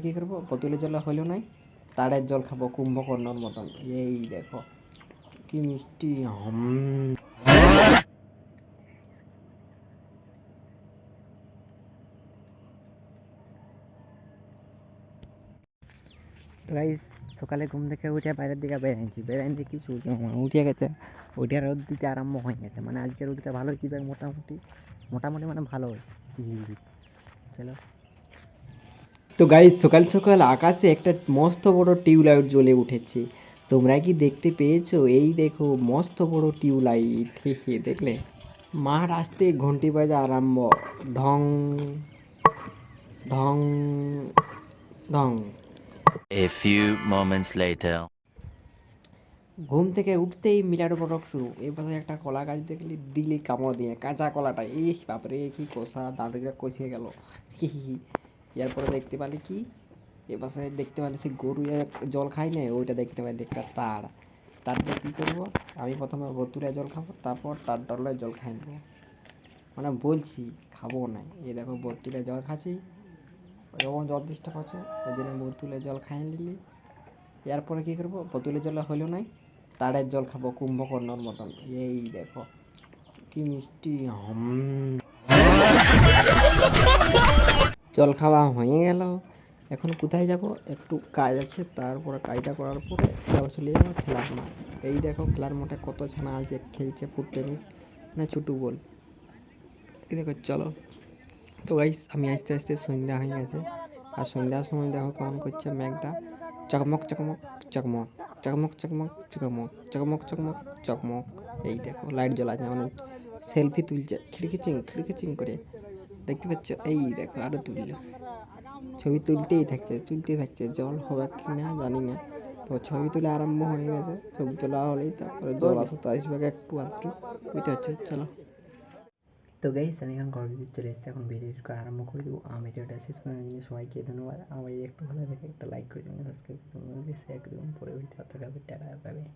কি করবো, বোতলের জল হলো নাই, তারের জল খাবো কুম্ভকর্ণর মতন। এই দেখো কি মিষ্টি। তো গাইস সকালে ঘুম থেকে উঠে বাইরের দিকে বেরিয়েছি কিছু উঠে গেছে, উঠে রোদ দিতে আরম্ভ হয়ে গেছে। মানে আজকে রোদটা ভালোই দিবে, মোটামুটি মোটামুটি মানে ভালোই। চলো। তো গাইস সকাল সকাল আকাশে একটা মস্ত বড় টিউবলাইট জ্বলে উঠেছে। তোমরা কি দেখতে পেয়েছো? এই দেখো মস্ত বড় টিউবলাইট। হে হে, দেখলে? মাঠ আসতে ঘন্টি বাজা আরম্ভ। ঢং ঢং ঢং। A few moments later. ঘুম থেকে উঠতেই মিলাটো পটক শুরু। এই পাশে একটা কলা গাছ দেখলি, দিলি কামড় দিয়ে কাঁচা কলাটা, ইস বাপরে কি কষা, দাঁতটা কষে গেল। হি হি হি। এরপরে দেখতে পেলি কি, এ পাশে দেখতে পেলি সে গরু জল খায় না, ওইটা দেখতে পেলি একটা তার। তারপর কি করবো, আমি প্রথমে বোতলে জল খাবো, তারপর তার ডলায় জল খাই নেবো। মানে বলছি খাবো না। এই দেখো বোতলে জল খাচ্ছি, যখন জল তেষ্টা পাচ্ছে ওই জন্য বোতলে জল খাই নিলি। এরপরে কি করবো, বোতলের জল হলো নাই, তারের জল খাবো কুম্ভকর্ণর মতন। এই দেখো কি মিষ্টি। জল খাওয়া হয়ে গেল। এখন কোথায় যাব, একটু কাজ আছে, তারপরে কাজটা করার পরে তারপর চলে যাবো খেলার মাঠ। এই দেখো খেলার মাঠে কত ছানা আছে, খেলছে ফুট টেনিস, মানে ছোটু বল। এই দেখো চলো। তো গাইস আমি আস্তে আস্তে সন্ধ্যা হয়ে গেছে, আর সন্ধ্যার সময় দেখো কেমন করছে মেঘটা, চকমক চকমক চকমক, চকমক চকমক চকমক, চকমক চকমক চকমক। এই দেখো লাইট জ্বলা আছে, মানে সেলফি তুলছে খিড়কিচিং খিড়কিচিং করে, দেখতে পাচ্ছ? এই দেখো আরো তুললো, ছবি তুলতেই থাকছে। জল হবে কি না জানি না, তো ছবি তোলা আরম্ভ হয়ে গেছে। ছবি তোলা হলেই তারপরে জল আসতে আসবে একটু আধটু, বুঝতে পারছো? চলো। তো গাইস আমি এখন ঘর ভিতরে চলে এসেছি, এখন ভিডিও করা আরম্ভ করে দেবো। আমি ভিডিওটা শেষ করে নিয়ে সবাইকে ধন্যবাদ। আমার একটু ভালো লাগে একটা লাইক করে দেবেন, সাবস্ক্রাইব করে দেবেন, শেয়ার করে দেবেন। পরে ভিডিও দেখা হবে, টাটা, বাই বাই।